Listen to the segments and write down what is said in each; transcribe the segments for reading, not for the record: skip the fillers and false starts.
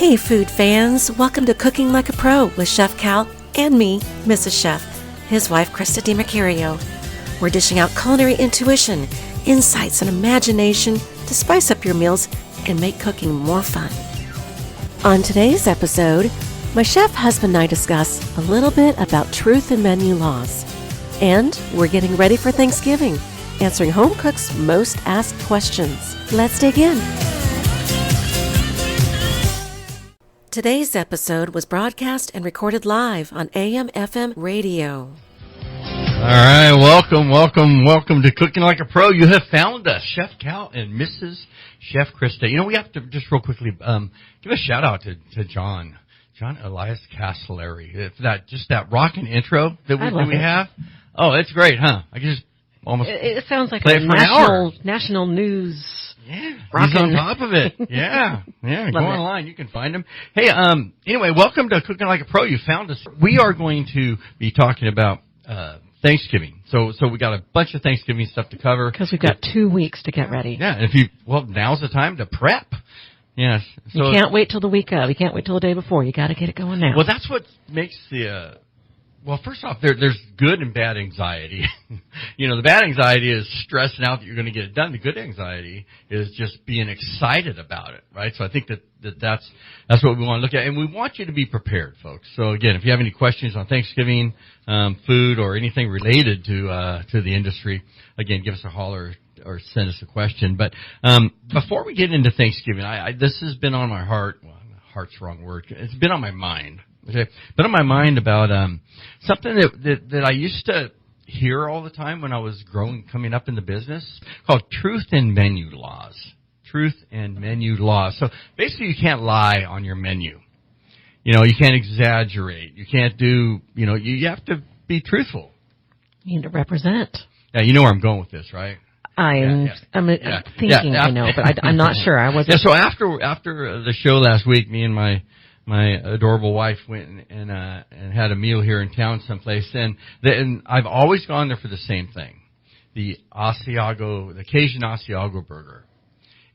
Hey food fans, welcome to Cooking Like a Pro with Chef Cal and me, Mrs. Chef, his wife Christa DeMercurio. We're dishing out culinary intuition, insights, and imagination to spice up your meals and make cooking more fun. On today's episode, my chef husband and I discuss a little bit about truth and menu laws. And we're getting ready for Thanksgiving, answering home cooks' most asked questions. Let's dig in. Today's episode was broadcast and recorded live on AM/FM radio. All right, welcome to Cooking Like a Pro. You have found us, Chef Cal and Mrs. Chef Christa. You know, we have to just real quickly give a shout out to John Elias Castellari. That rockin' intro that we have. Oh, it's great, huh? I can just almost it sounds like play it for national news. Yeah, he's on top of it. Yeah. Go online. You can find him. Hey, anyway, welcome to Cooking Like a Pro. You found us. We are going to be talking about Thanksgiving. So we got a bunch of Thanksgiving stuff to cover. Because we've got 2 weeks to get ready. Yeah, and now's the time to prep. Yes. So you can't wait till the week of. You can't wait till the day before. You got to get it going now. Well, that's what makes well, first off, there's good and bad anxiety. You know, the bad anxiety is stressing out that you're going to get it done. The good anxiety is just being excited about it, right? So I think that's what we want to look at. And we want you to be prepared, folks. So again, if you have any questions on Thanksgiving, food or anything related to the industry, again, give us a holler or send us a question. But before we get into Thanksgiving, this has been on my heart. Well, heart's the wrong word. It's been on my mind. Okay, been on my mind about something that I used to hear all the time when I was coming up in the business, called truth and menu laws. Truth and menu laws. So basically, you can't lie on your menu. You know, you can't exaggerate. You can't do. You know, you have to be truthful. You need to represent. Yeah, you know where I'm going with this, right? I'm thinking I know, but I'm not sure. I wasn't. Yeah. So after the show last week, me and my adorable wife went and had a meal here in town someplace, and I've always gone there for the same thing, the Cajun Asiago burger,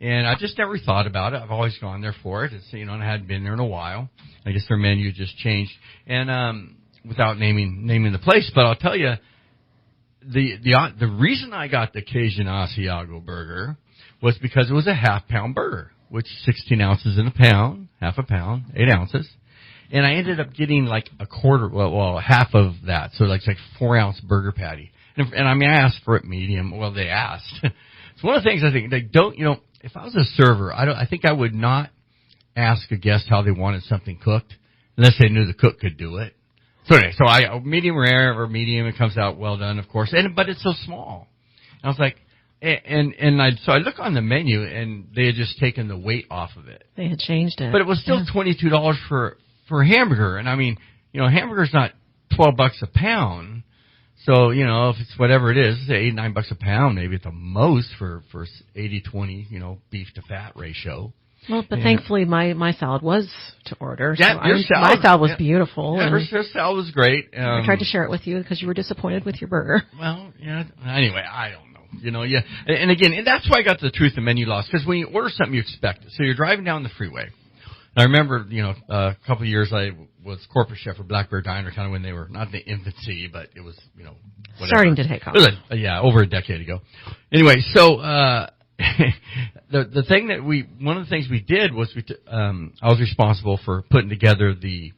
and I just never thought about it. I've always gone there for it. It's, you know, and I hadn't been there in a while. I guess their menu just changed, and without naming the place, but I'll tell you, the reason I got the Cajun Asiago burger was because it was a half-pound burger, which 16 ounces in a pound, half a pound, 8 ounces. And I ended up getting like a quarter, half of that. So like 4-ounce burger patty. And I mean, I asked for it medium. Well, they asked. It's one of the things I think they don't, you know, if I was a server, I think I would not ask a guest how they wanted something cooked unless they knew the cook could do it. So anyway, I medium rare or medium, it comes out well done, of course. But it's so small. And I was like, so I look on the menu, and they had just taken the weight off of it. They had changed it. But it was still $22 for a hamburger. And I mean, you know, hamburger's not $12 a pound. So, you know, if it's whatever it is, say $8-9 a pound, maybe at the most for 80-20, you know, beef to fat ratio. Well, but thankfully my salad was to order. Yeah, so my salad was beautiful. Yeah, her salad was great. I tried to share it with you because you were disappointed with your burger. Well, yeah. Anyway, I don't know. You know, yeah. And again, and that's why I got the truth and menu laws, because when you order something, you expect it. So you're driving down the freeway. And I remember, you know, a couple of years I was corporate chef for Black Bear Diner, kind of when they were not in the infancy, but it was, you know, whatever. Starting to take off. It was over a decade ago. Anyway, so the thing that one of the things we did was I was responsible for putting together the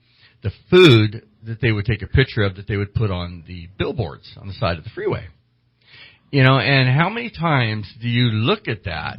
food that they would take a picture of that they would put on the billboards on the side of the freeway. You know, and how many times do you look at that?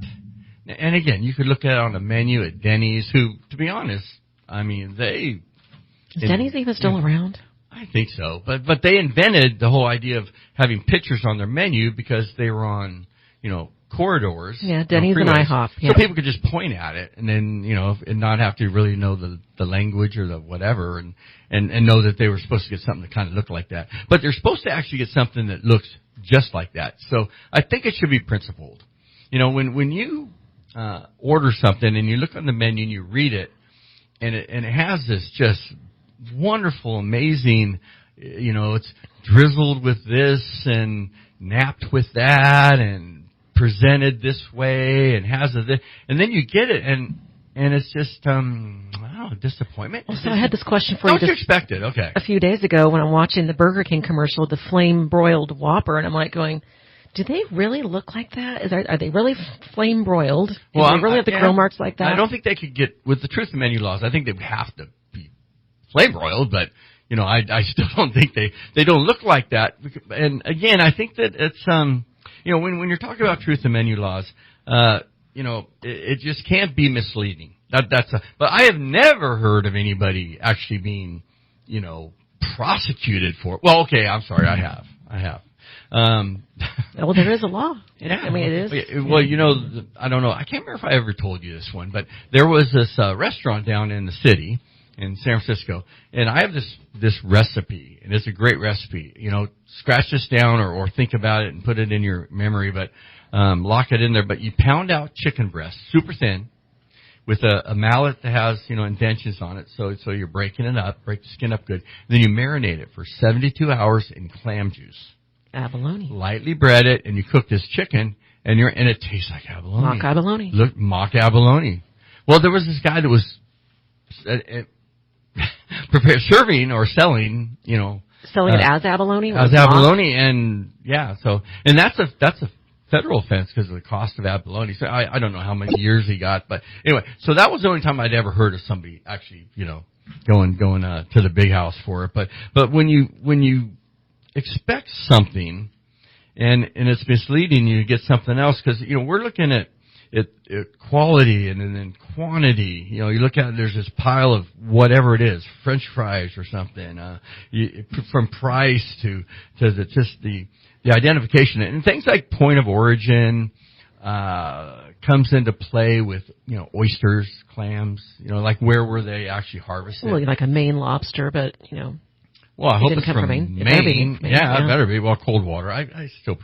And again, you could look at it on a menu at Denny's, who, to be honest, I mean, Is Denny's even still around? I think so. But they invented the whole idea of having pictures on their menu because they were on, you know, corridors. Yeah, Denny's and IHOP. Yeah. So people could just point at it and then, you know, and not have to really know the language or the whatever and know that they were supposed to get something that kind of looked like that. But they're supposed to actually get something that looks just like that. So I think it should be principled. You know, when you order something and you look on the menu and you read it, and it has this just wonderful, amazing, you know, it's drizzled with this and napped with that and presented this way and has this, and then you get it and it's just I don't disappointment. So I had this question for you. What you expected? Okay. A few days ago when I'm watching the Burger King commercial, the flame broiled Whopper, and I'm like going, do they really look like that? Are they really flame broiled? Do they really have the grill marks like that? I don't think they could get, with the truth of menu laws, I think they would have to be flame broiled, but, I still don't think they don't look like that. And again, I think that it's, when you're talking about truth of menu laws, it just can't be misleading. But I have never heard of anybody actually being, prosecuted for it. Well, okay, I'm sorry, I have. Well, there is a law. Yeah. I mean, it is. Well, I don't know. I can't remember if I ever told you this one, but there was this restaurant down in the city in San Francisco, and I have this recipe, and it's a great recipe. Scratch this down or think about it and put it in your memory, but lock it in there. But you pound out chicken breast, super thin, with a mallet that has, indentions on it, so you're breaking it up, break the skin up good. Then you marinate it for 72 hours in clam juice. Abalone. Lightly bread it, and you cook this chicken, and it tastes like abalone. Mock abalone. Look, mock abalone. Well, there was this guy that was serving or selling, selling it as abalone. As abalone, and and that's a federal offense because of the cost of abalone. So I don't know how many years he got, but anyway, so that was the only time I'd ever heard of somebody actually, going to the big house for it. But when you expect something and it's misleading you to get something else, because we're looking at quality and then quantity. You look at it, there's this pile of whatever it is, French fries or something, from price to the identification, and things like point of origin comes into play with oysters, clams, like where were they actually harvested? Well, like a Maine lobster, but Well, I hope it's from Maine. Maine. Yeah, it better be. Well, cold water. I still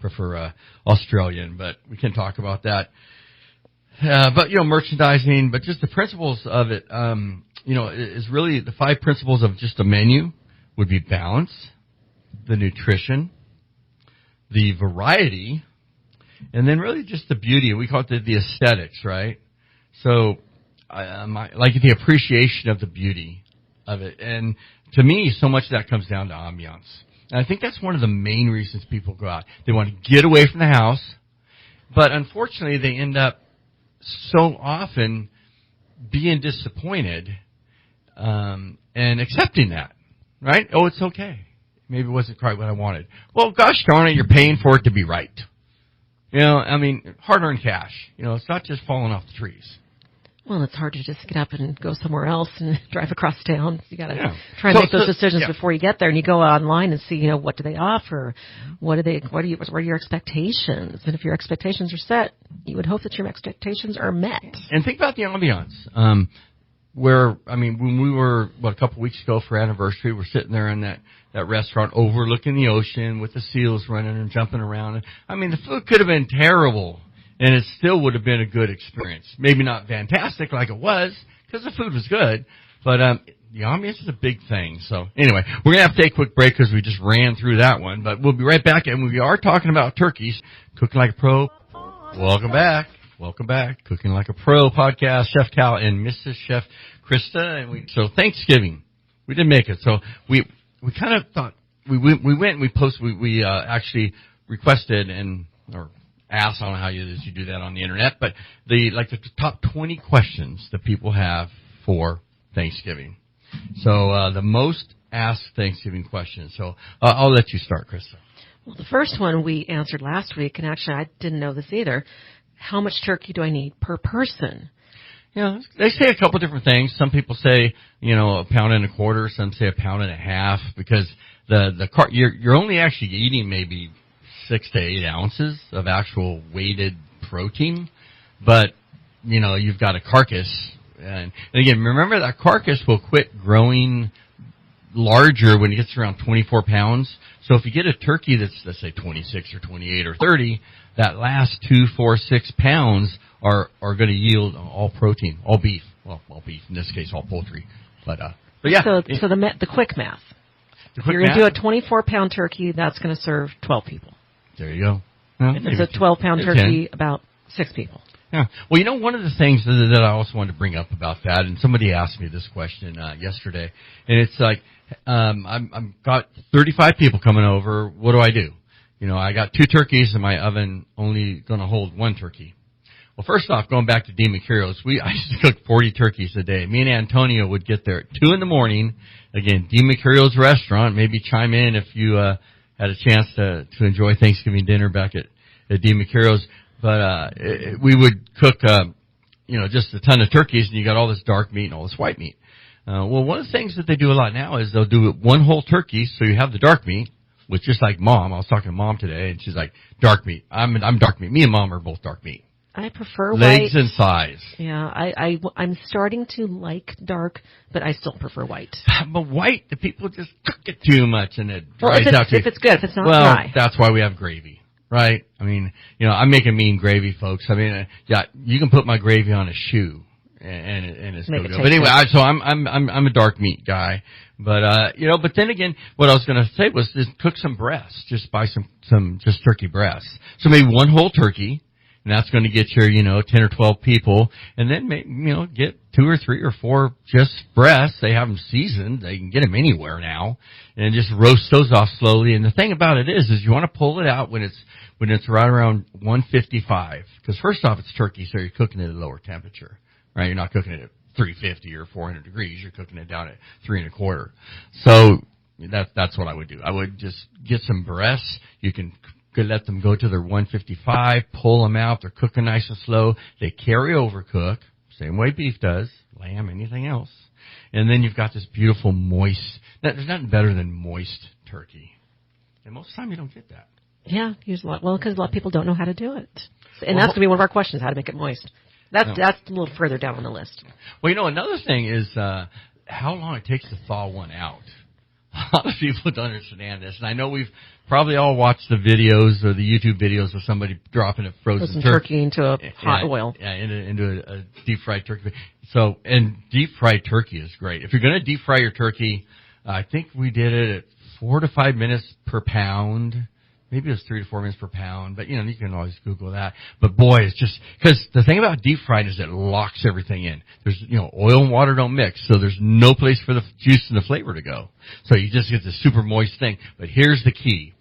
prefer Australian, but we can talk about that. But merchandising, but just the principles of it, is really the 5 principles of just a menu would be balance, the nutrition, the variety, and then really just the beauty. We call it the aesthetics, right? So, like the appreciation of the beauty of it. And to me, so much of that comes down to ambiance. And I think that's one of the main reasons people go out. They want to get away from the house, but unfortunately they end up so often being disappointed and accepting that, right? Oh, it's okay. Maybe it wasn't quite what I wanted. Well, gosh darn it, you're paying for it to be right. Hard-earned cash. It's not just falling off the trees. Well, it's hard to just get up and go somewhere else and drive across town. You got to try and make those decisions before you get there. And you go online and see, what do they offer? What are your expectations? And if your expectations are set, you would hope that your expectations are met. And think about the ambiance. When we were, a couple weeks ago for anniversary, we're sitting there in that restaurant overlooking the ocean with the seals running and jumping around. The food could have been terrible, and it still would have been a good experience. Maybe not fantastic like it was, because the food was good, but the ambiance is a big thing. So anyway, we're going to have to take a quick break because we just ran through that one, but we'll be right back, and we are talking about turkeys. Cooking Like a Pro. Welcome back. Cooking Like a Pro podcast. Chef Cal and Mrs. Chef Christa. And so Thanksgiving, we didn't make it. So we kind of thought, we went and we actually requested or asked, I don't know how you do that on the internet, but the top 20 questions that people have for Thanksgiving. So the most asked Thanksgiving questions. So I'll let you start, Christa. Well, the first one we answered last week, and actually I didn't know this either. How much turkey do I need per person? They say a couple different things. Some people say, a pound and a quarter. Some say a pound and a half, because you're only actually eating maybe 6 to 8 ounces of actual weighted protein, but you've got a carcass, and again, remember that carcass will quit growing larger when it gets around 24 pounds. So if you get a turkey that's, let's say, 26 or 28 or 30, that last 2, 4, 6 pounds are going to yield all protein, all beef. Well, all beef in this case, all poultry. But yeah. So the quick math. You're going to do a 24-pound turkey. That's going to serve 12 people. There you go. Well, if it's a 12-pound turkey, 10. about 6 people. Yeah. Well, one of the things that I also wanted to bring up about that, and somebody asked me this question yesterday, and it's like, I'm got 35 people coming over. What do I do? I got 2 turkeys, and my oven only going to hold 1 turkey. Well, first off, going back to DeMercurio's, I used to cook 40 turkeys a day. Me and Antonio would get there at 2 in the morning. Again, DeMercurio's restaurant. Maybe chime in if you had a chance to enjoy Thanksgiving dinner back at DeMercurio's. But we would cook, just a ton of turkeys, and you got all this dark meat and all this white meat. Well, one of the things that they do a lot now is they'll do 1 whole turkey, so you have the dark meat, which just like Mom. I was talking to Mom today, and she's like, dark meat. I'm dark meat. Me and Mom are both dark meat. I prefer legs white. And size. Yeah, I'm starting to like dark, but I still prefer white. But white, the people just cook it too much, and it dries out. If it's good, if it's not dry. Well, that's why we have gravy, right? I mean, I'm making mean gravy, folks. I mean, you can put my gravy on a shoe, and it's still good. But anyway, so I'm a dark meat guy. But but then again, what I was going to say was just cook some breasts. Just buy some just turkey breasts. So maybe 1 whole turkey. And that's going to get your, 10 or 12 people. And then, get 2 or 3 or 4 just breasts. They have them seasoned. They can get them anywhere now. And just roast those off slowly. And the thing about it is you want to pull it out when it's right around 155. Because first off, it's turkey, so you're cooking it at a lower temperature, right? You're not cooking it at 350 or 400 degrees. You're cooking it down at 3 1/4. So that's what I would do. I would just get some breasts. You can let them go to their 155, pull them out. They're cooking nice and slow. They carry over cook, same way beef does, lamb, anything else. And then you've got this beautiful moist. There's nothing better than moist turkey. And most of the time you don't get that. Yeah, because a lot of people don't know how to do it. And that's going to be one of our questions, how to make it moist. That's a little further down on the list. Well, another thing is how long it takes to thaw one out. A lot of people don't understand this, and I know we've probably all watched the videos or the YouTube videos of somebody dropping a frozen turkey into a hot oil. Yeah, into a deep fried turkey. So, and deep fried turkey is great. If you're going to deep fry your turkey, I think we did it at 4 to 5 minutes per pound. Maybe it was 3 to 4 minutes per pound, but you can always Google that. But boy, it's just, because the thing about deep fried is it locks everything in. There's, oil and water don't mix, so there's no place for the juice and the flavor to go. So you just get this super moist thing. But here's the key.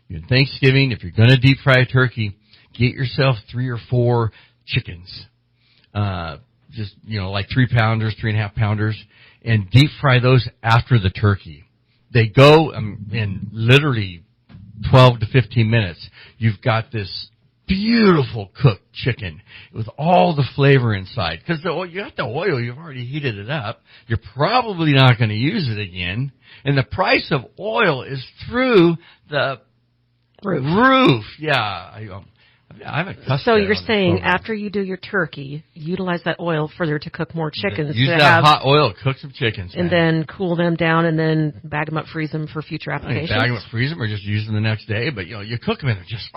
In Thanksgiving, if you're going to deep fry a turkey, get yourself 3 or 4 chickens. Just, like 3-pounders, 3.5-pounders, and deep fry those after the turkey. They go in literally 12 to 15 minutes, you've got this beautiful cooked chicken with all the flavor inside. Because you got the oil, you've already heated it up. You're probably not going to use it again. And the price of oil is through the roof. Yeah. I haven't cussed So you're saying after you do your turkey, utilize that oil further to cook more chickens. Use that hot oil, cook some chickens. And then cool them down and then bag them up, freeze them for future applications. Bag them up, freeze them, or just use them the next day. But, you cook them and they're just,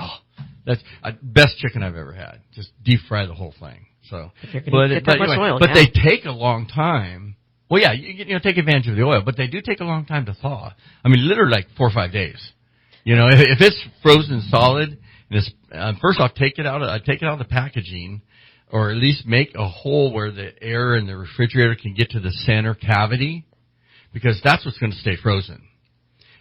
that's best chicken I've ever had. Just deep fry the whole thing. So, but they take a long time. Well, yeah, you take advantage of the oil, but they do take a long time to thaw. I mean, literally like 4 or 5 days. If it's frozen solid, first off, take it out of the packaging, or at least make a hole where the air in the refrigerator can get to the center cavity, because that's what's going to stay frozen.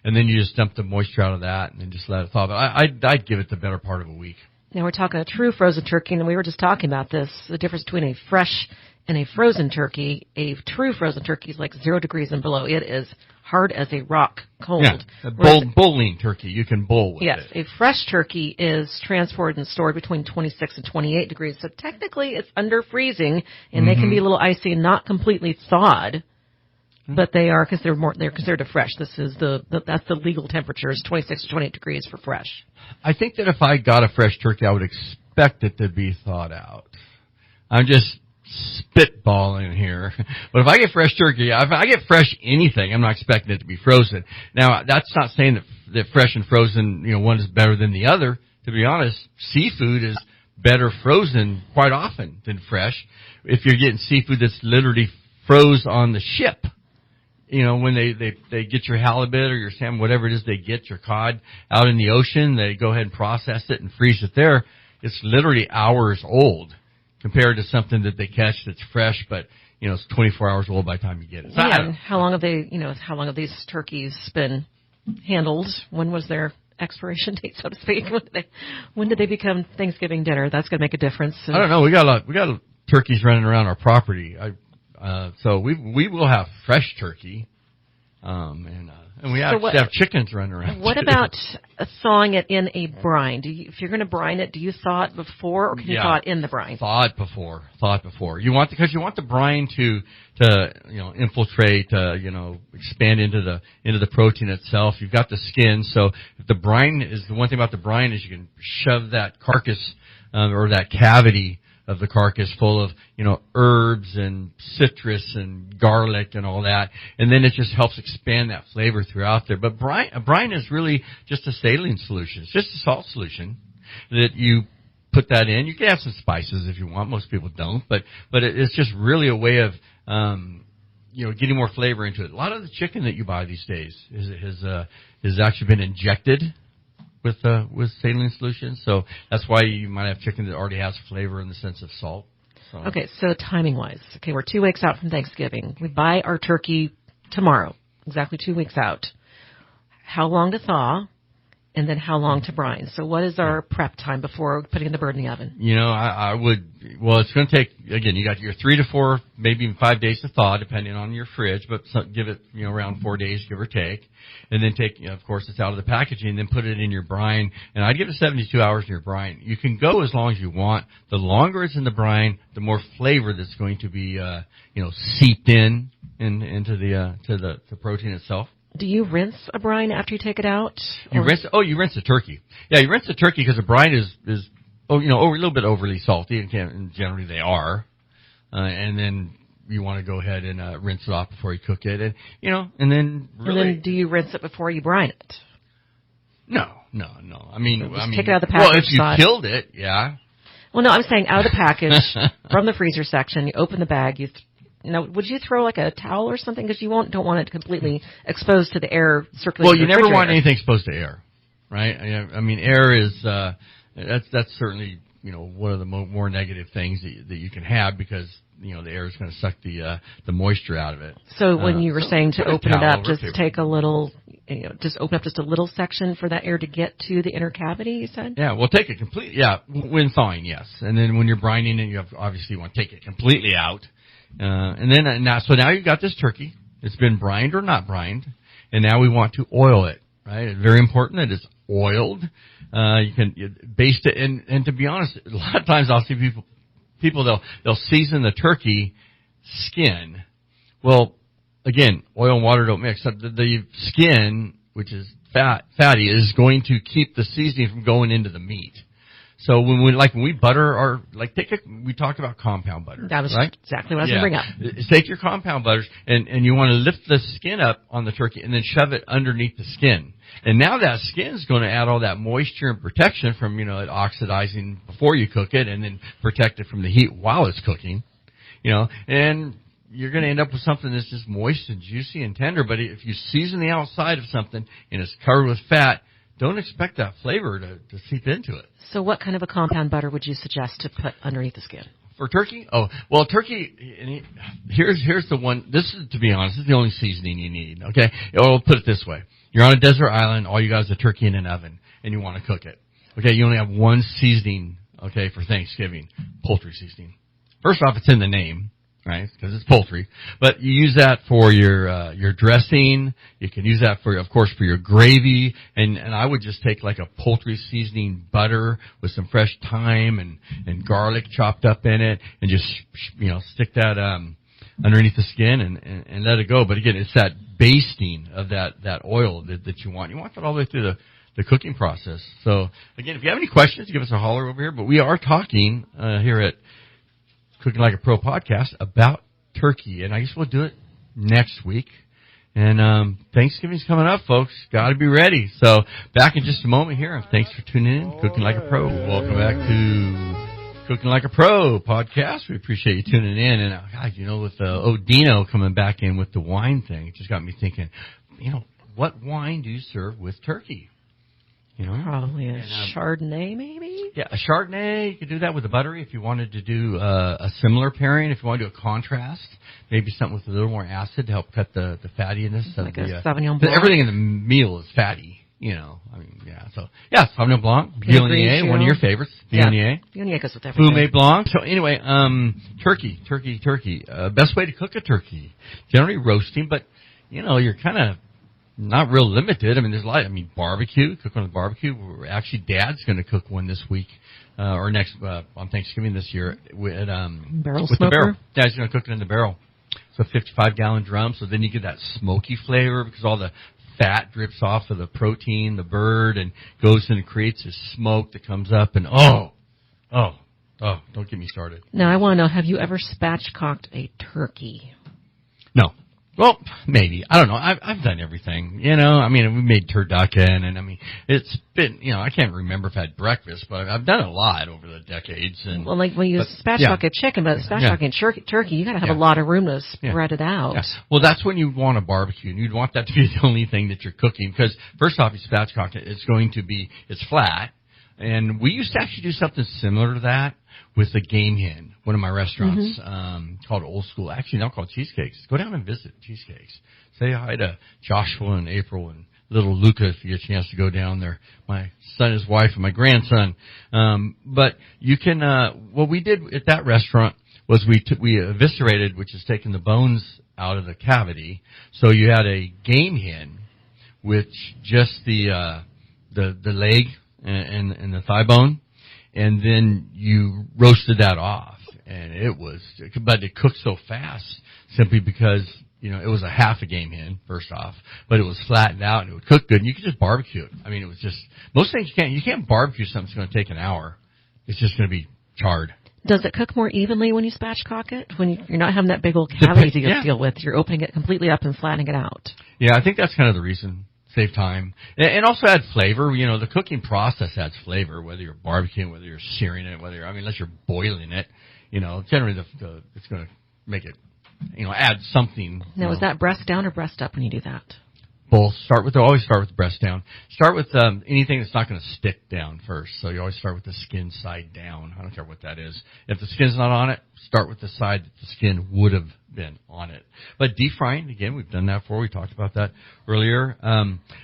And then you just dump the moisture out of that and then just let it thaw. But I'd give it the better part of a week. Now we're talking a true frozen turkey, and we were just talking about this, the difference between a fresh and a frozen turkey. A true frozen turkey is like 0 degrees and below. It is hard as a rock, cold. Yeah, bowling turkey, you can bowl with it. Yes, a fresh turkey is transported and stored between 26 and 28 degrees. So technically it's under freezing, and they can be a little icy and not completely thawed. But they are, because they're considered a fresh. This is that's the legal temperature, is 26 to 28 degrees for fresh. I think that if I got a fresh turkey, I would expect it to be thawed out. I'm just spitballing here. But if I get fresh turkey, if I get fresh anything, I'm not expecting it to be frozen. Now, that's not saying that fresh and frozen, one is better than the other. To be honest, seafood is better frozen quite often than fresh. If you're getting seafood that's literally froze on the ship, when they get your halibut or your salmon, whatever it is they get, your cod out in the ocean, they go ahead and process it and freeze it there. It's literally hours old. compared to something that they catch that's fresh, but it's 24 hours old by the time you get it. So yeah. And how long have these turkeys been handled? When was their expiration date, so to speak? When did they become Thanksgiving dinner? That's going to make a difference. I don't know. We got turkeys running around our property. So we will have fresh turkey, and we actually have chickens running around. What about thawing it in a brine? If you're going to brine it, do you thaw it before, or can you thaw it in the brine? Thaw it before. Because you want the brine to infiltrate, expand into the protein itself. You've got the skin, so if the brine is the one thing about the brine is you can shove that carcass or that cavity of the carcass full of, herbs and citrus and garlic and all that. And then it just helps expand that flavor throughout there. But a brine is really just a saline solution. It's just a salt solution that you put that in. You can have some spices if you want. Most people don't. But it's just really a way of, getting more flavor into it. A lot of the chicken that you buy these days has actually been injected with saline solutions, so that's why you might have chicken that already has flavor in the sense of salt. So. Okay, so timing-wise, we're 2 weeks out from Thanksgiving. We buy our turkey tomorrow, exactly 2 weeks out. How long to thaw, and then how long to brine? So what is our prep time before putting the bird in the oven? It's going to take, again, you got your 3 to 4, maybe even 5 days to thaw, depending on your fridge, but give it, around 4 days, give or take. And then take, of course, it's out of the packaging, and then put it in your brine. And I'd give it 72 hours in your brine. You can go as long as you want. The longer it's in the brine, the more flavor that's going to be, seeped into the protein itself. Do you rinse a brine after you take it out? You rinse the turkey. Yeah, you rinse the turkey because the brine is a little bit overly salty, and generally they are. And then you want to go ahead and rinse it off before you cook it, and then really. And then do you rinse it before you brine it? No. I mean, take it out of the package. Well, if you killed it, yeah. Well, no, I'm saying out of the package from the freezer section. You open the bag. Would you throw like a towel or something because you don't want it completely exposed to the air circulating? Well, you never want anything exposed to air, right? I mean, air is that's certainly one of the more negative things that you can have because the air is going to suck the moisture out of it. So when you were saying to open it up, just take a little, just open up just a little section for that air to get to the inner cavity. You said. Yeah, well, take it completely. Yeah, when thawing, yes, and then when you're brining it, obviously want to take it completely out. So now you've got this turkey. It's been brined or not brined, and now we want to oil it. Right, it's very important that it's oiled. You can baste it, and to be honest, a lot of times I'll see people they'll season the turkey skin. Well, again, oil and water don't mix. The skin, which is fatty, is going to keep the seasoning from going into the meat. So when we butter we talked about compound butter. That was right? exactly what I was going to bring up. Take your compound butters and you want to lift the skin up on the turkey and then shove it underneath the skin. And now that skin is going to add all that moisture and protection from, it oxidizing before you cook it and then protect it from the heat while it's cooking, and you're going to end up with something that's just moist and juicy and tender. But if you season the outside of something and it's covered with fat, don't expect that flavor to seep into it. So what kind of a compound butter would you suggest to put underneath the skin? For turkey? Oh, well, turkey, here's the one. This is, to be honest, this is the only seasoning you need, okay? I'll put it this way. You're on a desert island, all you got is a turkey in an oven, and you want to cook it. Okay, you only have one seasoning, okay, for Thanksgiving, poultry seasoning. First off, it's in the name, right, because it's poultry. But you use that for your dressing. You can use that for your gravy. And I would just take like a poultry seasoning butter with some fresh thyme and garlic chopped up in it and just, stick that, underneath the skin and let it go. But again, it's that basting of that oil that you want. You want that all the way through the cooking process. So again, if you have any questions, give us a holler over here. But we are talking, here at Cooking Like a Pro podcast about turkey, and I guess we'll do it next week. And Thanksgiving's coming up, folks. Got to be ready. So back in just a moment here, and thanks for tuning in. Cooking Like a Pro. Welcome back to Cooking Like a Pro podcast. We appreciate you tuning in. And God, with Odino coming back in with the wine thing, it just got me thinking. What wine do you serve with turkey? You know? Probably a Chardonnay, maybe? Yeah, a Chardonnay. You could do that with a buttery if you wanted to do a similar pairing. If you want to do a contrast, maybe something with a little more acid to help cut the fattiness. Like of a Sauvignon Blanc. Everything in the meal is fatty, you know. I mean, yeah. So, yeah, Sauvignon Blanc, Viognier, one of your favorites. Viognier. Yeah. Viognier goes with everything. Fumé Blanc. So anyway, turkey. Best way to cook a turkey. Generally roasting, but, you know, you're kind of not real limited. I mean, there's a lot. I mean, barbecue, cook on the barbecue. Actually, Dad's going to cook one this week, or next, on Thanksgiving this year with barrel with smoker? the barrel. Dad's going to cook it in the barrel. So 55-gallon drum. So then you get that smoky flavor because all the fat drips off of the protein, the bird, and goes in and creates this smoke that comes up. And don't get me started. Now, I want to know, have you ever spatchcocked a turkey? No. Well, maybe. I don't know. I've done everything, you know. I mean, we made turducken, and I mean, it's been, you know, I can't remember if I had breakfast, but I've done a lot over the decades. And well, like when you spatchcock a chicken, but spatchcocking turkey, you got to have a lot of room to spread it out. Yeah. Well, that's when you want a barbecue, and you'd want that to be the only thing that you're cooking, because first off, you spatchcock it, it's flat, and we used to actually do something similar to that with the game hen, one of my restaurants, called Old School. Actually, now called Cheesecakes. Go down and visit Cheesecakes. Say hi to Joshua and April and little Luca if you get a chance to go down there. My son, his wife, and my grandson. But you can, what we did at that restaurant was we eviscerated, which is taking the bones out of the cavity. So you had a game hen, which just the leg and the thigh bone. And then you roasted that off, and but it cooked so fast simply because, you know, it was a half a game hen, first off, but it was flattened out and it would cook good, and you could just barbecue it. I mean, it was just, most things you can't barbecue something that's going to take an hour. It's just going to be charred. Does it cook more evenly when you spatchcock it? When you're not having that big old cavity to deal with, you're opening it completely up and flattening it out. Yeah, I think that's kind of the reason. Save time. And also add flavor. You know, the cooking process adds flavor, whether you're barbecuing, whether you're searing it, unless you're boiling it. You know, generally it's going to make it, you know, add something. Now, is that breast down or breast up when you do that? Both. Always start with the breast down. Start with anything that's not going to stick down first. So you always start with the skin side down. I don't care what that is. If the skin's not on it, start with the side that the skin would have been on it. But deep frying, again, we've done that before. We talked about that earlier.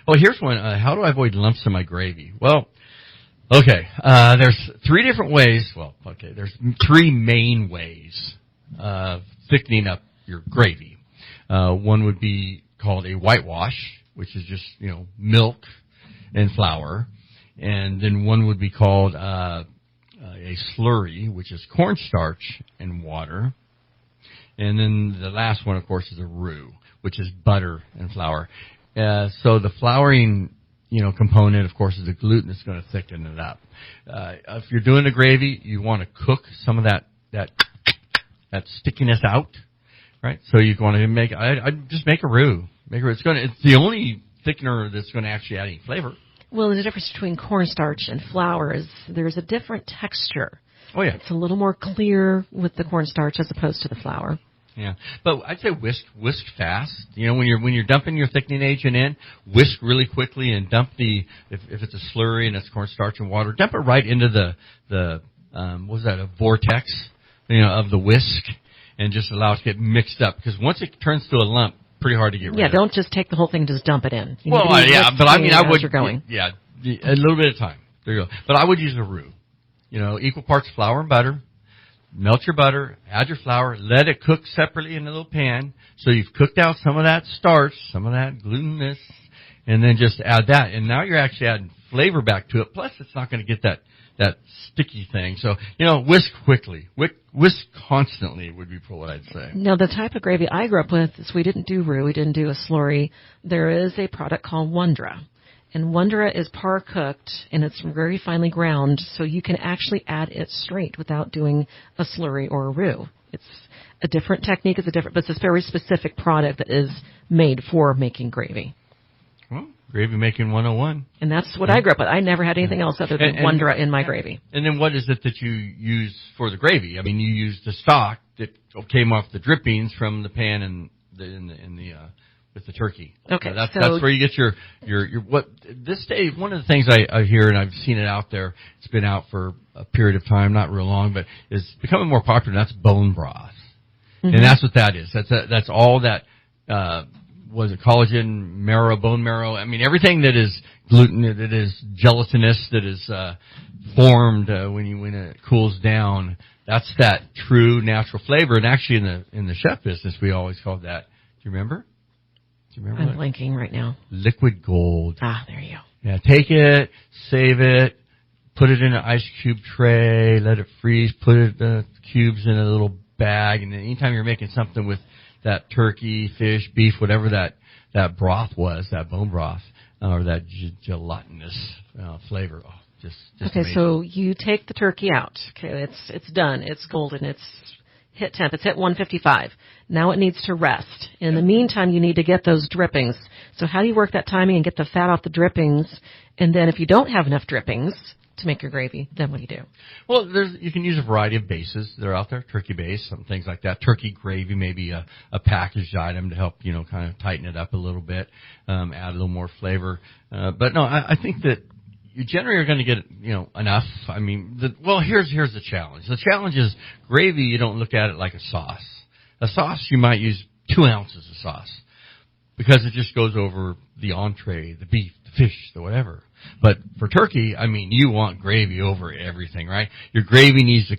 Here's one. How do I avoid lumps in my gravy? Well, okay. There's three different ways. There's three main ways of thickening up your gravy. One would be called a whitewash, which is just, you know, milk and flour. And then one would be called a slurry, which is cornstarch and water. And then the last one, of course, is a roux, which is butter and flour. So the flouring, you know, component, of course, is the gluten that's going to thicken it up. If you're doing the gravy, you want to cook some of that stickiness out. Right, so you want to make. I just make a roux. It's the only thickener that's going to actually add any flavor. Well, the difference between cornstarch and flour is there's a different texture. Oh yeah, it's a little more clear with the cornstarch as opposed to the flour. Yeah, but I'd say whisk fast. You know, when you're dumping your thickening agent in, whisk really quickly and dump if it's a slurry and it's cornstarch and water, dump it right into the a vortex, you know, of the whisk. And just allow it to get mixed up. Because once it turns to a lump, pretty hard to get rid of. Yeah, don't just take the whole thing and just dump it in. But I mean, I would. You're going. Yeah, a little bit of time. There you go. But I would use a roux. You know, equal parts flour and butter. Melt your butter, add your flour, let it cook separately in a little pan. So you've cooked out some of that starch, some of that glutenness, and then just add that. And now you're actually adding flavor back to it. Plus, it's not going to get that sticky thing. So, you know, whisk quickly. Whisk constantly would be what I'd say. Now, the type of gravy I grew up with is we didn't do roux, we didn't do a slurry. There is a product called Wondra. And Wondra is par cooked, and it's very finely ground, so you can actually add it straight without doing a slurry or a roux. It's a different technique, but it's a very specific product that is made for making gravy. Well, gravy making 101. And that's what I grew up with. I never had anything else other than Wondra in my gravy. And then what is it that you use for the gravy? I mean, you use the stock that came off the drippings from the pan and with the turkey. Okay, that's where you get your what this day. One of the things I hear, and I've seen it out there. It's been out for a period of time, not real long, but is becoming more popular. And that's bone broth, and that's what that is. That's all that. Was it collagen, marrow, bone marrow? I mean, everything that is gluten, that is gelatinous, that is formed when it cools down. That's that true natural flavor. And actually, in the chef business, we always called that. Do you remember? I'm blanking right now. Liquid gold. Ah, there you go. Yeah, take it, save it, put it in an ice cube tray, let it freeze, put the cubes in a little bag, and then anytime you're making something with that turkey, fish, beef, whatever that broth was, that bone broth, or that gelatinous flavor. Oh, just okay, amazing. So you take the turkey out. Okay, it's done. It's golden. It's hit temp. It's hit 155. Now it needs to rest. In the meantime, you need to get those drippings. So how do you work that timing and get the fat off the drippings? And then if you don't have enough drippings to make your gravy, then what do you do? Well, you can use a variety of bases that are out there, turkey base, some things like that. Turkey gravy, maybe a packaged item to help, kind of tighten it up a little bit, add a little more flavor. But no, I think that you generally are going to get, enough. I mean, here's the challenge. The challenge is gravy, you don't look at it like a sauce. A sauce, you might use 2 ounces of sauce because it just goes over the entree, the beef, the fish, the whatever. But for turkey, I mean, you want gravy over everything, right? Your gravy needs to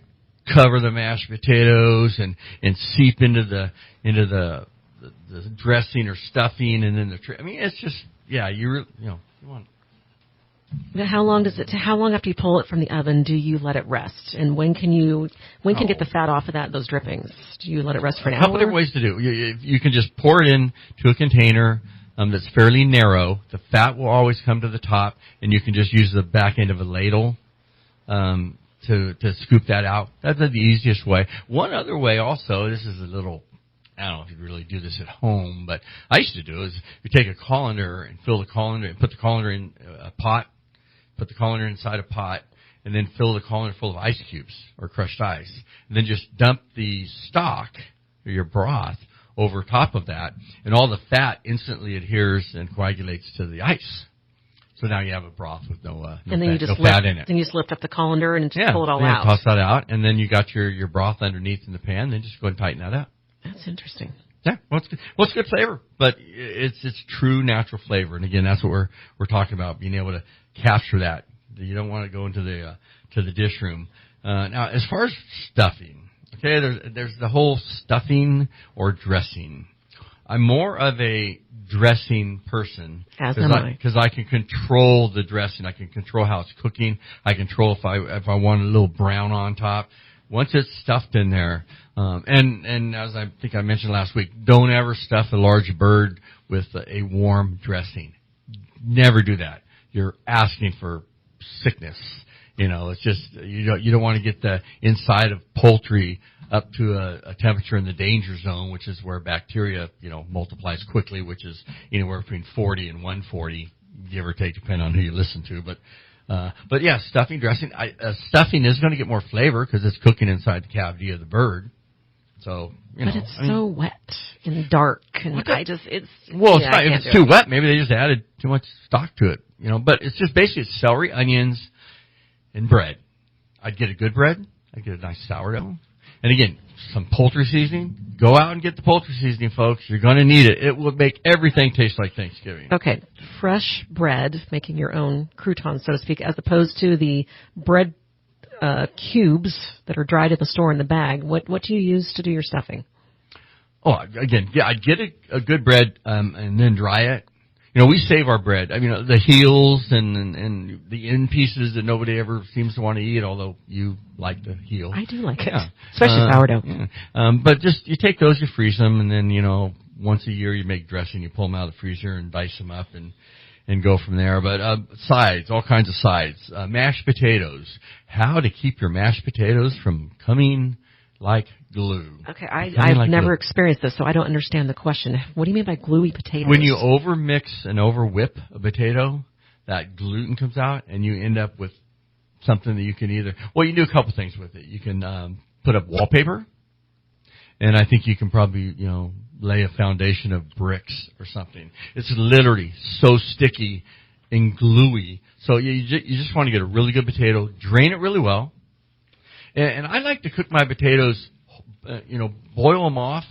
cover the mashed potatoes and seep into the dressing or stuffing, and then I mean, it's just you want. How long after you pull it from the oven do you let it rest? And when can get the fat off of those drippings? Do you let it rest for an hour? A couple different ways to do. You can just pour it into a container that's fairly narrow. The fat will always come to the top, and you can just use the back end of a ladle to scoop that out. That's the easiest way. One other way also, this is a little, I don't know if you really do this at home, but I used to do, is you take a colander and fill the colander and put the colander in a pot, put the colander inside a pot, and then fill the colander full of ice cubes or crushed ice. And then just dump the stock, or your broth, over top of that, and all the fat instantly adheres and coagulates to the ice. So now you have a broth with no fat in it. Then you just lift up the colander and just pull it all out. Toss that out, and then you got your broth underneath in the pan. Then just go and tighten that up. That's interesting. Yeah, well, it's good flavor, but it's true natural flavor, and again, that's what we're talking about, being able to capture that. You don't want to go into the dish room. Now, as far as stuffing. Okay, there's the whole stuffing or dressing. I'm more of a dressing person because I can control the dressing. I can control how it's cooking. I control if I want a little brown on top. Once it's stuffed in there, and as I think I mentioned last week, don't ever stuff a large bird with a warm dressing. Never do that. You're asking for sickness. It's just, you don't want to get the inside of poultry up to a temperature in the danger zone, which is where bacteria, multiplies quickly, which is anywhere between 40 and 140, give or take, depending on who you listen to. But yeah, stuffing, dressing. Stuffing is going to get more flavor because it's cooking inside the cavity of the bird. So, but it's so wet and dark, and it's too wet. Maybe they just added too much stock to it, But it's just basically celery, onions, and bread. I'd get a good bread. I'd get a nice sourdough. And again, some poultry seasoning. Go out and get the poultry seasoning, folks. You're going to need it. It will make everything taste like Thanksgiving. Okay. Fresh bread, making your own croutons, so to speak, as opposed to the bread cubes that are dried in the store in the bag. What do you use to do your stuffing? Oh, again, I'd get a good bread and then dry it. We save our bread. I mean, the heels and the end pieces that nobody ever seems to want to eat, although you like the heel. I do like it, especially sourdough. Yeah. But just, you take those, you freeze them, and then, once a year you make dressing, you pull them out of the freezer and dice them up and go from there. But sides, all kinds of sides. Mashed potatoes. How to keep your mashed potatoes from coming like glue. Okay, I've never experienced this, so I don't understand the question. What do you mean by gluey potatoes? When you overmix and overwhip a potato, that gluten comes out, and you end up with something that you can you can do a couple things with it. You can put up wallpaper, And I think you can probably, lay a foundation of bricks or something. It's literally so sticky and gluey. So you just want to get a really good potato, drain it really well. And I like to cook my potatoes, boil them off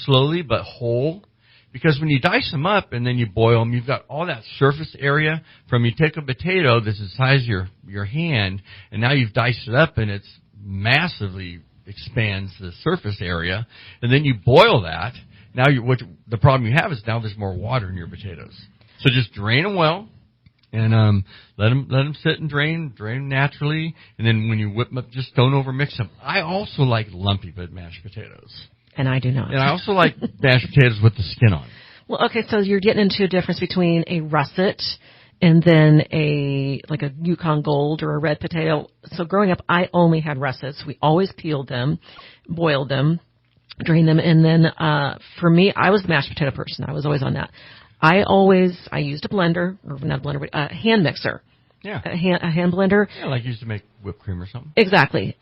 slowly but whole. Because when you dice them up and then you boil them, you've got all that surface area from you take a potato that's the size of your hand, and now you've diced it up and it's massively expands the surface area, and then you boil that. Now the problem you have is now there's more water in your potatoes. So just drain them well, and let them sit and drain naturally. And then when you whip them up, just don't overmix them. I also like lumpy mashed potatoes. And I do not. And I also like mashed potatoes with the skin on. Well, okay, so you're getting into a difference between a russet and then like a Yukon Gold or a red potato. So growing up, I only had russets. We always peeled them, boiled them, drained them, and then for me, I was the mashed potato person. I was always on that. I used a blender, or not a blender, but a hand mixer. Yeah. A hand blender. Yeah, like you used to make whipped cream or something. Exactly.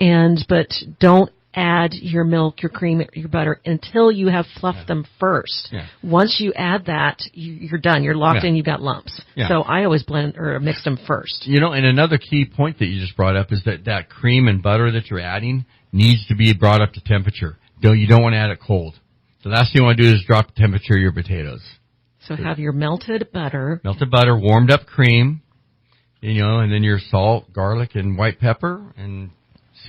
But don't add your milk, your cream, your butter until you have fluffed them first. Yeah. Once you add that, you're done. You're locked in. You've got lumps. Yeah. So I always blend or mix them first. And another key point that you just brought up is that cream and butter that you're adding needs to be brought up to temperature. You don't want to add it cold. So the last thing you want to do is drop the temperature of your potatoes. So have your melted butter, warmed up cream, and then your salt, garlic, and white pepper, and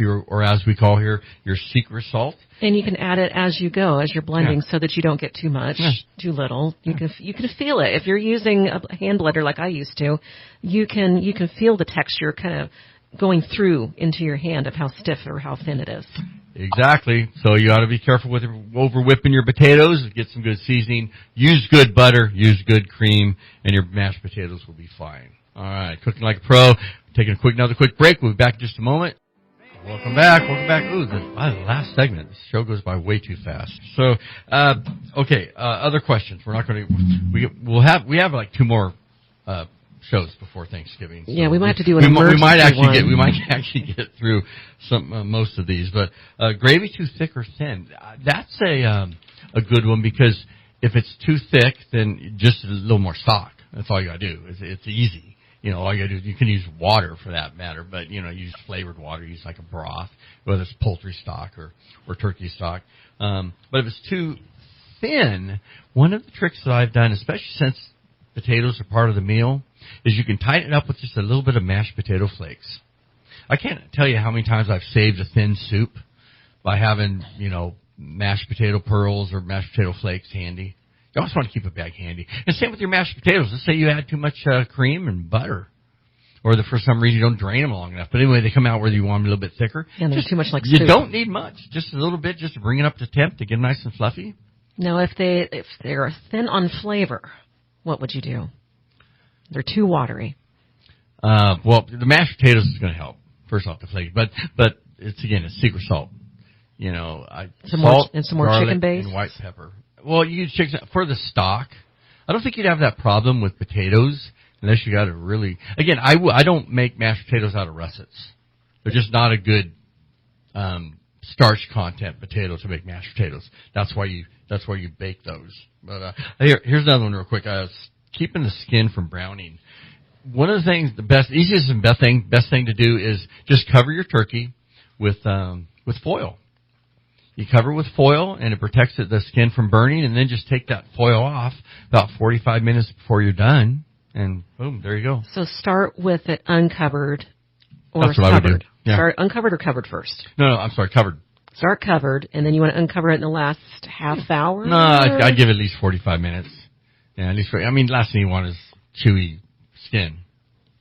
or as we call here, your secret salt. And you can add it as you go, as you're blending, so that you don't get too much, too little. You can feel it. If you're using a hand blender like I used to, you can feel the texture kind of going through into your hand of how stiff or how thin it is. Exactly. So you ought to be careful with over whipping your potatoes. Get some good seasoning. Use good butter. Use good cream, and your mashed potatoes will be fine. All right, Cooking Like a Pro. Taking another quick break. We'll be back in just a moment. Welcome back. Ooh, the last segment. This show goes by way too fast. So, other questions. We're not going to. We have like 2 more shows before Thanksgiving. So yeah, we might have to do an emergency we might actually get through most of these. But gravy too thick or thin? That's a good one, because if it's too thick, then just a little more stock. That's all you got to do. It's easy. All you gotta do, you can use water for that matter, but, use flavored water, use like a broth, whether it's poultry stock or turkey stock. But if it's too thin, one of the tricks that I've done, especially since potatoes are part of the meal, is you can tighten it up with just a little bit of mashed potato flakes. I can't tell you how many times I've saved a thin soup by having, mashed potato pearls or mashed potato flakes handy. You always want to keep a bag handy. And same with your mashed potatoes. Let's say you add too much cream and butter, or for some reason you don't drain them long enough. But anyway, they come out where you want them a little bit thicker. Yeah, they're too much like soup. You don't need much. Just a little bit, just to bring it up to temp to get them nice and fluffy. Now, if they're thin on flavor, what would you do? They're too watery. Well, the mashed potatoes is going to help. First off, the flavor, but it's secret salt. Some salt, more garlic, chicken base, and white pepper. Well, you use chicken for the stock. I don't think you'd have that problem with potatoes unless you got a really. Again, I don't make mashed potatoes out of russets. They're just not a good starch content potato to make mashed potatoes. That's why you bake those. But here's another one real quick. Keeping the skin from browning. One of the things, easiest and best thing to do is just cover your turkey with foil. You cover it with foil, and it protects the skin from burning, and then just take that foil off about 45 minutes before you're done, and boom, there you go. So start with it uncovered or That's what covered. I would do. Yeah. Start uncovered or covered first? No, I'm sorry, covered. Start covered, and then you want to uncover it in the last half hour? No, I'd give it at least 45 minutes. Yeah, at least. Last thing you want is chewy skin.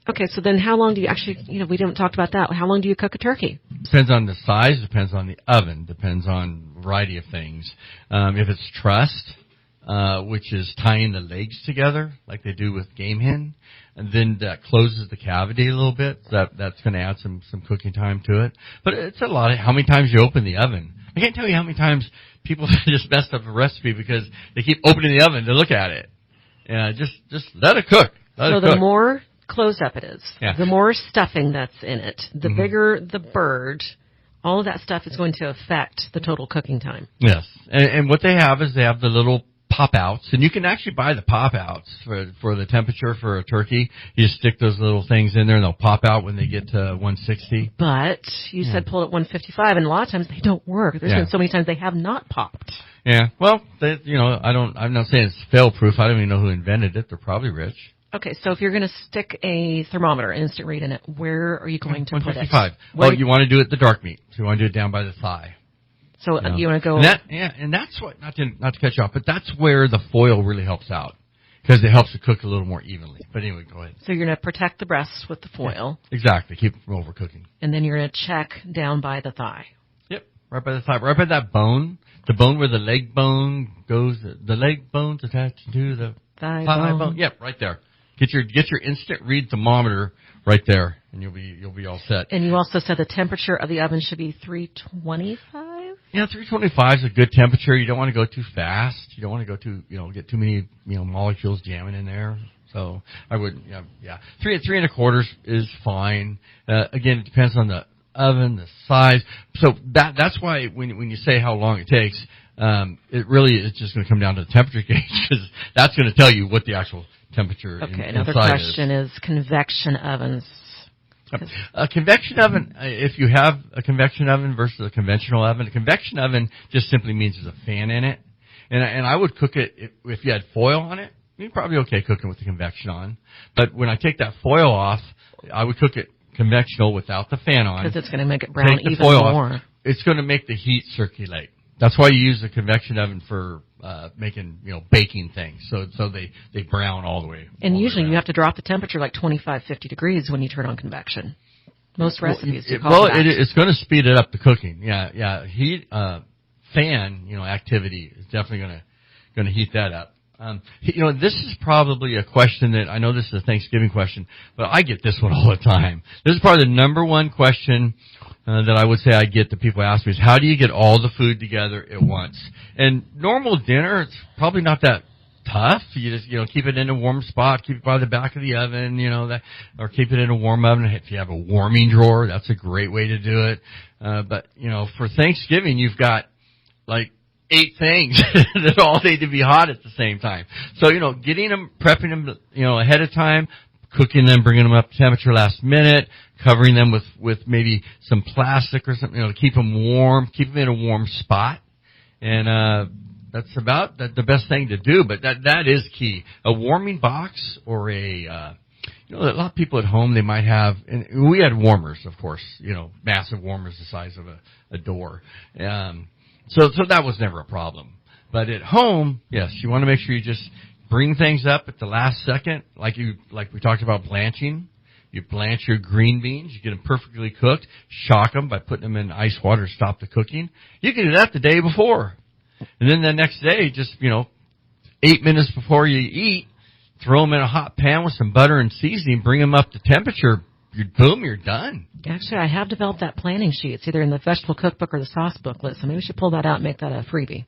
Okay, so then how long do you actually, we haven't talked about that. How long do you cook a turkey? Depends on the size, depends on the oven, depends on a variety of things. If it's trussed, which is tying the legs together like they do with game hen, and then that closes the cavity a little bit, that's going to add some cooking time to it. But it's a lot of how many times you open the oven. I can't tell you how many times people just messed up a recipe because they keep opening the oven to look at it. Yeah, just let it cook. The more closed up it is, the more stuffing that's in it, the bigger the bird All of that stuff is going to affect the total cooking time. Yes. And what they have is they have the little pop-outs, and you can actually buy the pop-outs for the temperature for a turkey. You just stick those little things in there, and they'll pop out when they get to 160. But you said pull it at 155, and a lot of times they don't work. There's been so many times they have not popped. Yeah. Well, I'm not saying it's fail-proof. I don't even know who invented it. They're probably rich. Okay, so if you're going to stick a thermometer, instant read in it, where are you going to put it? 155. Well, you want to do it the dark meat. So you want to do it down by the thigh. So you want to go... And that's what, not to cut you off, but that's where the foil really helps out. Because it helps it cook a little more evenly. But anyway, go ahead. So you're going to protect the breasts with the foil. Yeah, exactly. Keep it from overcooking. And then you're going to check down by the thigh. Yep. Right by the thigh. Right by that bone. The bone where the leg bone goes. The leg bone's attached to the thigh bone. Yep, right there. Get your instant read thermometer right there, and you'll be all set. And you also said the temperature of the oven should be 325? Yeah, 325 is a good temperature. You don't want to go too fast. You don't want to go too, get too many, molecules jamming in there. So I would, yeah. 3 3¼ is fine. Again, it depends on the oven, the size. So that's why when you say how long it takes, it really is just going to come down to the temperature gauge, because that's going to tell you what the actual temperature another question is convection ovens. A convection oven, if you have a convection oven versus a conventional oven, a convection oven just simply means there's a fan in it. And I would cook it, if you had foil on it, you're probably okay cooking with the convection on. But when I take that foil off, I would cook it conventional without the fan on. Because it's going to make it brown even more. Off, it's going to make the heat circulate. That's why you use a convection oven for making, baking things. So they brown all the way. And usually you have to drop the temperature like 25, 50 degrees when you turn on convection. Most recipes do call for that. It's going to speed it up the cooking. Yeah. Heat, fan, activity is definitely going to heat that up. This is probably a question that, I know this is a Thanksgiving question, but I get this one all the time. This is probably the number one question that I would say I get that people ask me is, how do you get all the food together at once? And normal dinner, it's probably not that tough. You just, keep it in a warm spot, keep it by the back of the oven, or keep it in a warm oven. If you have a warming drawer, that's a great way to do it. But, for Thanksgiving, you've got like 8 things that all need to be hot at the same time. So, getting them, prepping them, ahead of time, cooking them, bringing them up to temperature last minute, covering them with maybe some plastic or something, to keep them warm, keep them in a warm spot. And, that's about the best thing to do, but that is key. A warming box or a lot of people at home, they might have, and we had warmers, of course, massive warmers the size of a door. So that was never a problem. But at home, yes, you want to make sure you just bring things up at the last second, like we talked about blanching. You blanch your green beans, you get them perfectly cooked, shock them by putting them in ice water to stop the cooking. You can do that the day before. And then the next day, just, 8 minutes before you eat, throw them in a hot pan with some butter and seasoning, bring them up to temperature. You're done. Actually, I have developed that planning sheet. It's either in the vegetable cookbook or the sauce booklet, so maybe we should pull that out and make that a freebie.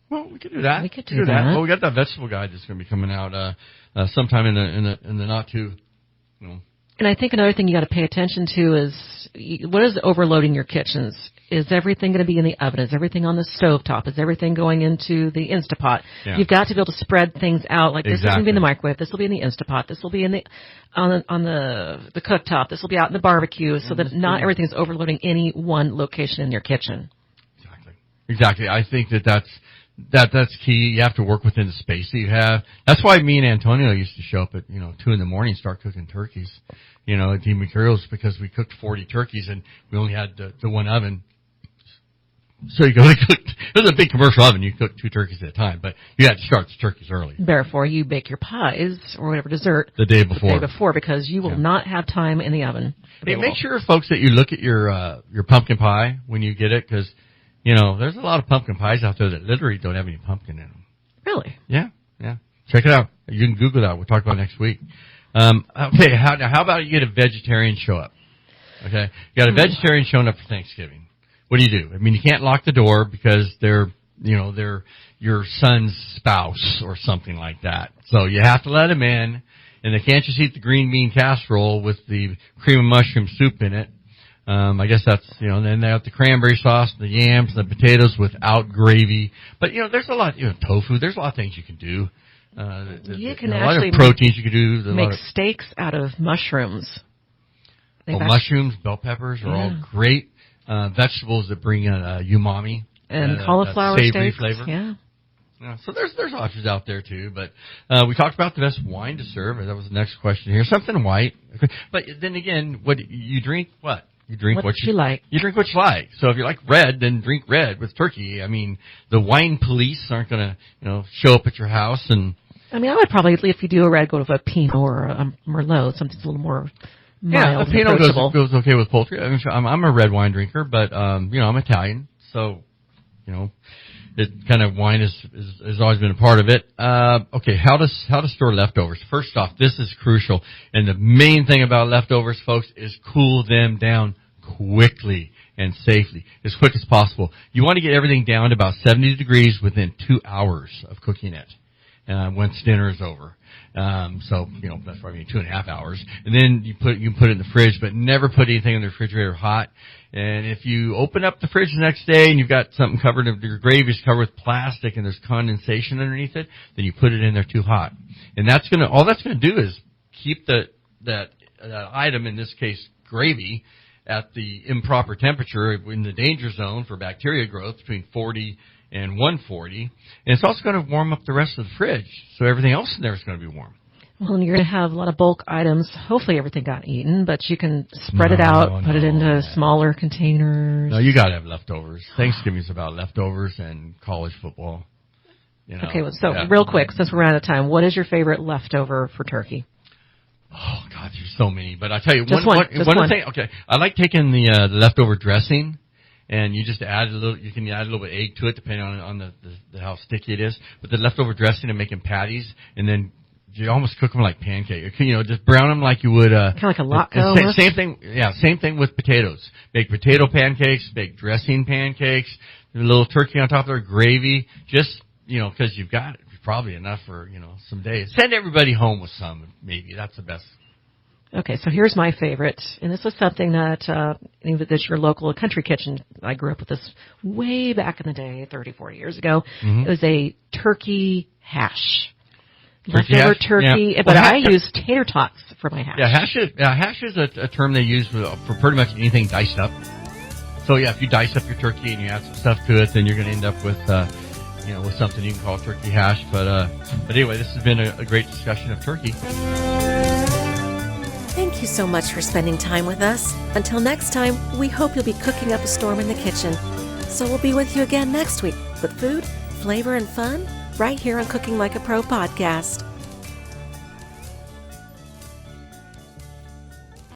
Well, we could do that. We could do that. Well, we got that vegetable guide that's going to be coming out sometime in the not too. And I think another thing you got to pay attention to is what is overloading your kitchens. Is everything going to be in the oven? Is everything on the stovetop? Is everything going into the Instapot? Yeah. You've got to be able to spread things out. Like this is going to be in the microwave. This will be in the Instapot. This will be in the on the cooktop. This will be out in the barbecue, so that not everything is overloading any one location in your kitchen. Exactly. I think that's key. You have to work within the space that you have. That's why me and Antonio used to show up at 2 in the morning and start cooking turkeys. At DeMercurio's, because we cooked 40 turkeys and we only had the one oven. So you could cook. It was a big commercial oven. You cook 2 turkeys at a time, but you had to start the turkeys early. Therefore, you bake your pies or whatever dessert the day before, because you will not have time in the oven. Hey, make sure, folks, that you look at your pumpkin pie when you get it, because there's a lot of pumpkin pies out there that literally don't have any pumpkin in them. Really? Yeah. Check it out. You can Google that. We'll talk about it next week. Okay, how about you get a vegetarian show up? Okay, you got a vegetarian showing up for Thanksgiving. What do? I mean, you can't lock the door because they're your son's spouse or something like that. So you have to let them in, and they can't just eat the green bean casserole with the cream and mushroom soup in it. I guess that's, then they have the cranberry sauce, the yams, the potatoes without gravy. But, there's a lot, tofu. There's a lot of things you can do. You can a lot actually of proteins you can do. Make steaks out of mushrooms. Mushrooms, bell peppers are all great vegetables that bring in umami. And cauliflower savory steaks. Flavor. Yeah. So there's options out there too, but we talked about the best wine to serve. That was the next question here. Something white. But then again, what you drink? What? You drink what you like. You drink what you like. So if you like red, then drink red with turkey. I mean, the wine police aren't going to, show up at your house and. I mean, I would probably, if you do a red, go to a Pinot or a Merlot, something a little more mild. Yeah, a Pinot goes okay with poultry. I mean, I'm a red wine drinker, but I'm Italian, so it kind of wine has always been a part of it. Okay, how to store leftovers. First off, this is crucial, and the main thing about leftovers, folks, is cool them down quickly and safely, as quick as possible. You want to get everything down to about 70 degrees within 2 hours of cooking it. Once dinner is over. So, that's probably 2.5 hours. And then you can put it in the fridge, but never put anything in the refrigerator hot. And if you open up the fridge the next day and you've got something covered, your gravy's covered with plastic and there's condensation underneath it, then you put it in there too hot. And all that's gonna do is keep that item, in this case gravy, at the improper temperature in the danger zone for bacteria growth between 40 and 140, and it's also going to warm up the rest of the fridge, so everything else in there is going to be warm. Well, and you're going to have a lot of bulk items. Hopefully everything got eaten, but you can spread it out, put it into smaller containers. No, you got to have leftovers. Thanksgiving's about leftovers and college football. Okay, so real quick, since we're out of time, what is your favorite leftover for turkey? Oh, God, there's so many. But I tell you, one thing. Okay, I like taking the leftover dressing. And you just add you can add a little bit of egg to it depending on the how sticky it is. But the leftover dressing and making patties, and then you almost cook them like pancakes. Just brown them like you would. Kind of like a latke. Same thing. Yeah, same thing with potatoes. Make potato pancakes, make dressing pancakes, a little turkey on top of their gravy. Just because you've got probably enough for some days. Send everybody home with some. Maybe that's the best. Okay, so here's my favorite, and this was something that that's your local country kitchen. I grew up with this way back in the day, 30, 40 years ago. Mm-hmm. It was a turkey hash. Leftover turkey, yeah. But I use tater tots for my hash. Yeah, hash is a term they use for pretty much anything diced up. So yeah, if you dice up your turkey and you add some stuff to it, then you're going to end up with with something you can call turkey hash. But anyway, this has been a great discussion of turkey. Thank you so much for spending time with us. Until next time, we hope you'll be cooking up a storm in the kitchen. So we'll be with you again next week with food, flavor, and fun right here on Cooking Like a Pro podcast.